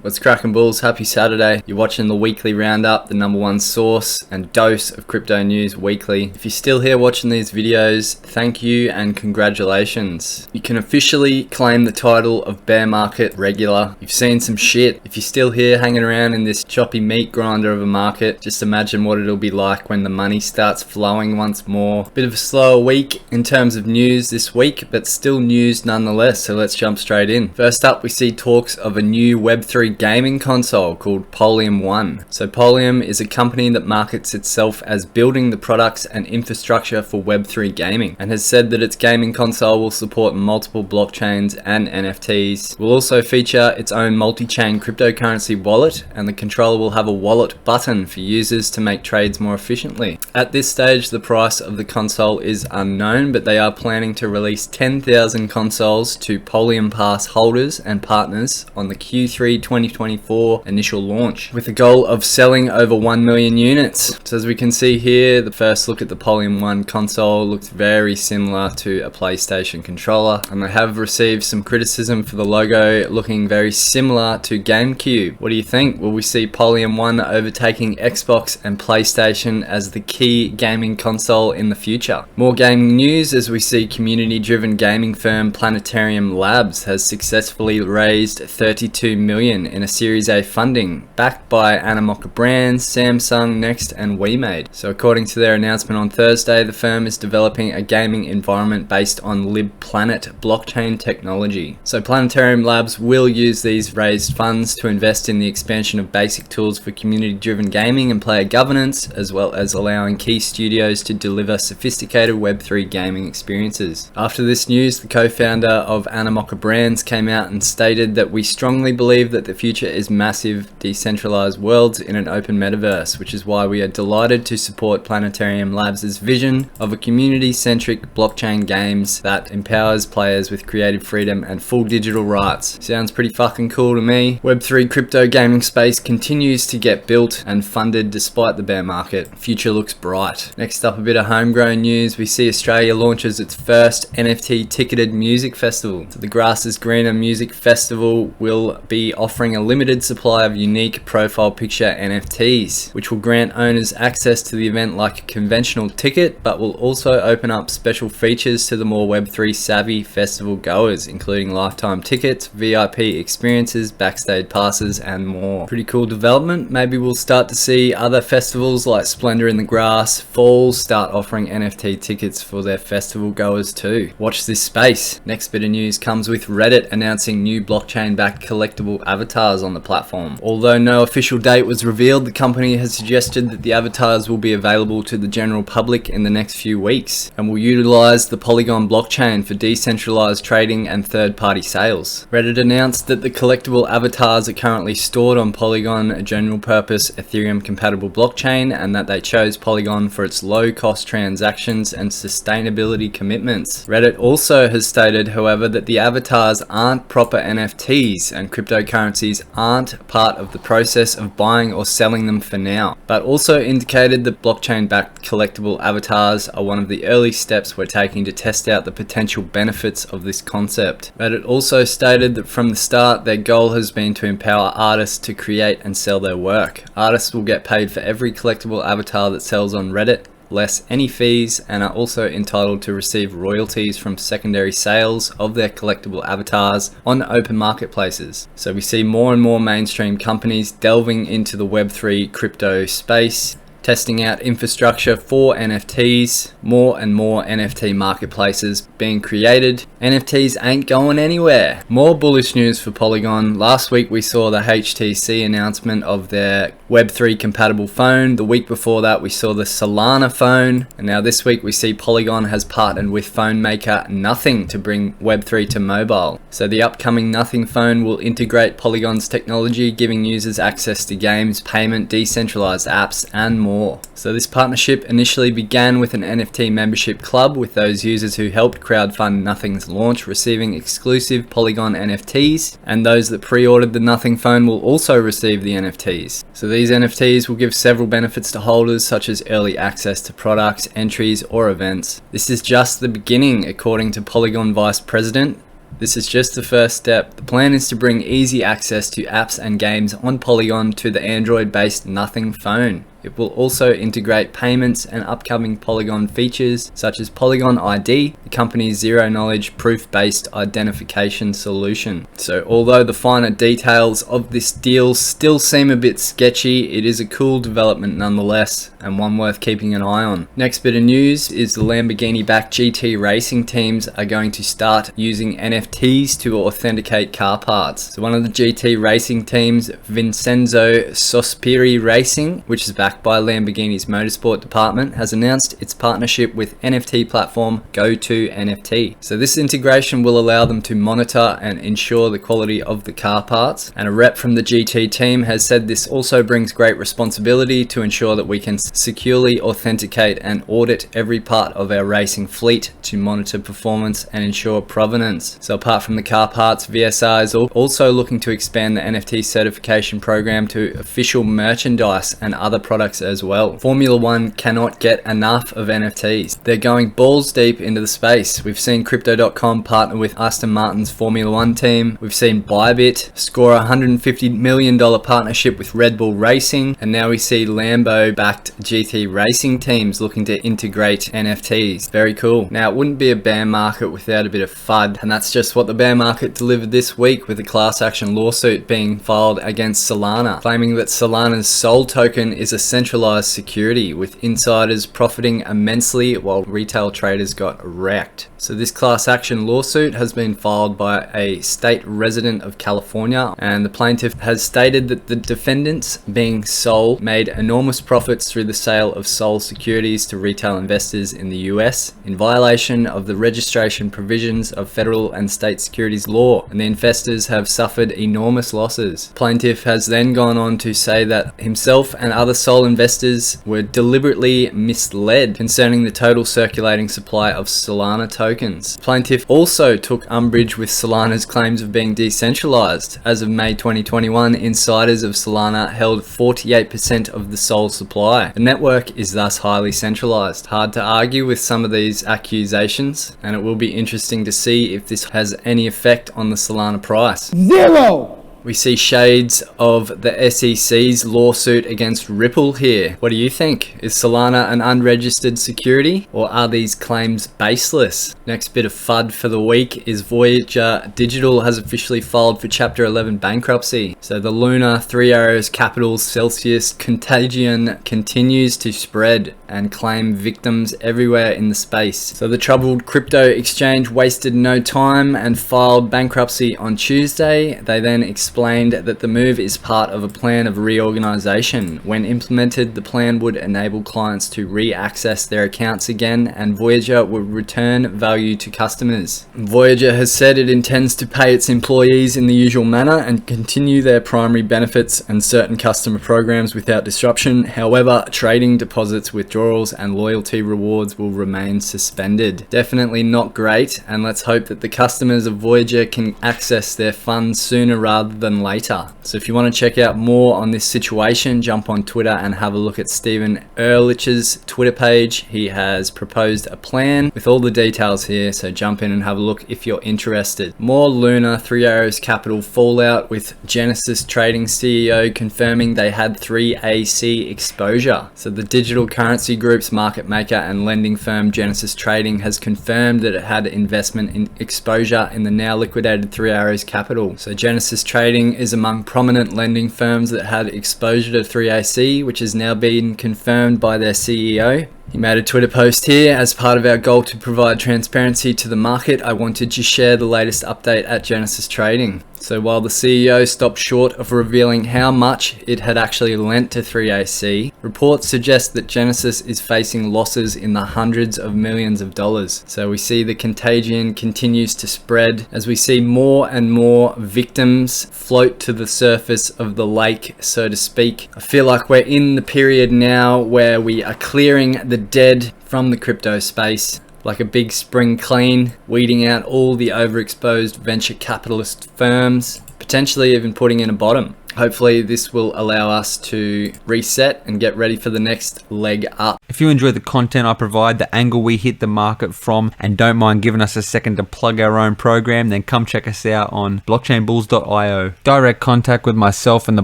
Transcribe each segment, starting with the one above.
What's cracking, bulls? Happy Saturday. You're watching the weekly roundup, the #1 source and dose of crypto news weekly. If you're still here watching these videos, thank you and congratulations. You can officially claim the title of bear market regular. You've seen some shit. If you're still here hanging around in this choppy meat grinder of a market, just imagine what it'll be like when the money starts flowing once more. Bit of a slower week in terms of news this week, but still news nonetheless, so let's jump straight in. First up, we see talks of a new Web3 gaming console called Polium 1. So Polium is a company that markets itself as building the products and infrastructure for Web3 gaming, and has said that its gaming console will support multiple blockchains and NFTs. Will also feature its own multi-chain cryptocurrency wallet, and the controller will have a wallet button for users to make trades more efficiently. At this stage, the price of the console is unknown, but they are planning to release 10,000 consoles to Polium Pass holders and partners on the Q3 2024 initial launch, with a goal of selling over 1 million units. So as we can see here, the first look at the Polium 1 console looks very similar to a PlayStation controller, and they have received some criticism for the logo looking very similar to GameCube. What do you think? Will we see Polium 1 overtaking Xbox and PlayStation as the key gaming console in the future? More gaming news as we see community-driven gaming firm Planetarium Labs has successfully raised 32 million in a Series A funding, backed by Animoca Brands, Samsung, Next and WeMade. So according to their announcement on Thursday, the firm is developing a gaming environment based on LibPlanet blockchain technology. So Planetarium Labs will use these raised funds to invest in the expansion of basic tools for community-driven gaming and player governance, as well as allowing key studios to deliver sophisticated Web3 gaming experiences. After this news, the co-founder of Animoca Brands came out and stated that we strongly believe that the future is massive decentralized worlds in an open metaverse, which is why we are delighted to support Planetarium Labs' vision of a community-centric blockchain games that empowers players with creative freedom and full digital rights. Sounds pretty fucking cool to me. Web3 crypto gaming space continues to get built and funded despite the bear market. Future looks bright. Next up, a bit of homegrown news. We see Australia launches its first NFT ticketed music festival. So the Grass is Greener Music Festival will be offering a limited supply of unique profile picture NFTs, which will grant owners access to the event like a conventional ticket, but will also open up special features to the more Web3 savvy festival goers, including lifetime tickets, VIP experiences, backstage passes and more. Pretty cool development. Maybe we'll start to see other festivals like Splendor in the Grass Falls start offering NFT tickets for their festival goers too. Watch this space. Next bit of news comes with Reddit announcing new blockchain-backed collectible avatars on the platform. Although no official date was revealed, the company has suggested that the avatars will be available to the general public in the next few weeks and will utilize the Polygon blockchain for decentralized trading and third-party sales. Reddit announced that the collectible avatars are currently stored on Polygon, a general-purpose Ethereum-compatible blockchain, and that they chose Polygon for its low-cost transactions and sustainability commitments. Reddit also has stated, however, that the avatars aren't proper NFTs and cryptocurrencies aren't part of the process of buying or selling them for now, but also indicated that blockchain-backed collectible avatars are one of the early steps we're taking to test out the potential benefits of this concept. Reddit also stated that from the start, their goal has been to empower artists to create and sell their work. Artists will get paid for every collectible avatar that sells on Reddit, less any fees, and are also entitled to receive royalties from secondary sales of their collectible avatars on open marketplaces. So we see more and more mainstream companies delving into the Web3 crypto space, testing out infrastructure for NFTs, more and more NFT marketplaces being created. NFTs ain't going anywhere. More bullish news for Polygon. Last week we saw the HTC announcement of their Web3 compatible phone. The week before that we saw the Solana phone, and now this week we see Polygon has partnered with phone maker Nothing to bring Web3 to mobile. So the upcoming Nothing phone will integrate Polygon's technology, giving users access to games, payment, decentralized apps and more. So this partnership initially began with an NFT membership club, with those users who helped crowdfund Nothing's launch receiving exclusive Polygon NFTs, and those that pre-ordered the Nothing phone will also receive the NFTs. So these NFTs will give several benefits to holders, such as early access to products, entries or events. This is just the beginning, according to Polygon Vice President This is just the first step. The plan is to bring easy access to apps and games on Polygon to the Android-based Nothing phone. It will also integrate payments and upcoming Polygon features such as Polygon ID, the company's zero-knowledge proof-based identification solution. So although the finer details of this deal still seem a bit sketchy, it is a cool development nonetheless, and one worth keeping an eye on. Next bit of news is the Lamborghini-backed GT racing teams are going to start using NFTs to authenticate car parts. So one of the GT racing teams, Vincenzo Sospiri Racing, which is backed by Lamborghini's motorsport department, has announced its partnership with NFT platform GoToNFT. So this integration will allow them to monitor and ensure the quality of the car parts, and a rep from the GT team has said this also brings great responsibility to ensure that we can securely authenticate and audit every part of our racing fleet to monitor performance and ensure provenance. So apart from the car parts, VSR is also looking to expand the NFT certification program to official merchandise and other products as well. Formula One cannot get enough of NFTs. They're going balls deep into the space. We've seen Crypto.com partner with Aston Martin's Formula One team. We've seen ByBit score a $150 million partnership with Red Bull Racing, and now we see Lambo-backed GT racing teams looking to integrate NFTs. Very cool. Now, it wouldn't be a bear market without a bit of FUD, and that's just what the bear market delivered this week, with a class action lawsuit being filed against Solana, claiming that Solana's Sol token is a centralized security, with insiders profiting immensely while retail traders got wrecked. So this class action lawsuit has been filed by a state resident of California, and the plaintiff has stated that the defendants, being Sol, made enormous profits through the sale of Sol securities to retail investors in the US in violation of the registration provisions of federal and state securities law, and the investors have suffered enormous losses. Plaintiff has then gone on to say that himself and other Sol investors were deliberately misled concerning the total circulating supply of Solana tokens. Plaintiff also took umbrage with Solana's claims of being decentralized. As of May 2021, insiders of Solana held 48% of the Sol supply. The network is thus highly centralized. Hard to argue with some of these accusations, and it will be interesting to see if this has any effect on the Solana price. Zero! We see shades of the SEC's lawsuit against Ripple here. What do you think? Is Solana an unregistered security, or are these claims baseless? Next bit of FUD for the week is Voyager Digital has officially filed for Chapter 11 bankruptcy. So the Luna, Three Arrows Capital, Celsius contagion continues to spread and claim victims everywhere in the space. So the troubled crypto exchange wasted no time and filed bankruptcy on Tuesday. They then explained that the move is part of a plan of reorganization. When implemented, the plan would enable clients to re-access their accounts again, and Voyager would return value to customers. Voyager has said it intends to pay its employees in the usual manner and continue their primary benefits and certain customer programs without disruption. However, trading, deposits, withdrawals, and loyalty rewards will remain suspended. Definitely not great, and let's hope that the customers of Voyager can access their funds sooner rather than later. So if you want to check out more on this situation, jump on Twitter and have a look at Stephen Ehrlich's Twitter page. He has proposed a plan with all the details here, so jump in and have a look if you're interested. More Luna, Three Arrows Capital fallout, with Genesis Trading CEO confirming they had 3AC exposure. So the digital currency group's market maker and lending firm Genesis Trading has confirmed that it had investment in exposure in the now liquidated Three Arrows Capital. So Genesis Trading is among prominent lending firms that had exposure to 3AC, which has now been confirmed by their CEO. He made a Twitter post here: as part of our goal to provide transparency to the market, I wanted to share the latest update at Genesis Trading. So while the CEO stopped short of revealing how much it had actually lent to 3AC, reports suggest that Genesis is facing losses in the hundreds of millions of dollars. So we see the contagion continues to spread as we see more and more victims float to the surface of the lake, so to speak. I feel like we're in the period now where we are clearing the dead from the crypto space, like a big spring clean, weeding out all the overexposed venture capitalist firms, potentially even putting in a bottom. Hopefully this will allow us to reset and get ready for the next leg up. If you enjoy the content I provide, the angle we hit the market from, and don't mind giving us a second to plug our own program, then come check us out on blockchainbulls.io. Direct contact with myself and the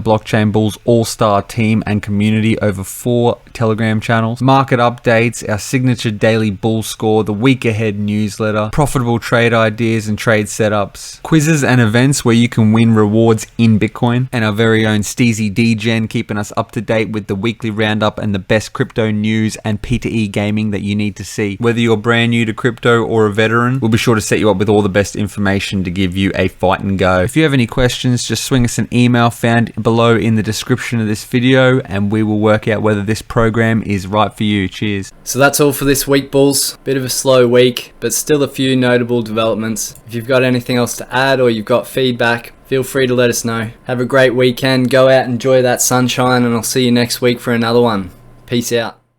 Blockchain Bulls all-star team and community over 4 Telegram channels, market updates, our signature daily bull score, the week ahead newsletter, profitable trade ideas and trade setups, quizzes and events where you can win rewards in Bitcoin, and our very own STEEZY Degen keeping us up to date with the weekly roundup and the best crypto news and P2E gaming that you need to see. Whether you're brand new to crypto or a veteran, we'll be sure to set you up with all the best information to give you a fight and go. If you have any questions, just swing us an email found below in the description of this video and we will work out whether this program is right for you. Cheers. So that's all for this week, Bulls. Bit of a slow week, but still a few notable developments. If you've got anything else to add or you've got feedback, feel free to let us know. Have a great weekend. Go out, enjoy that sunshine, and I'll see you next week for another one. Peace out.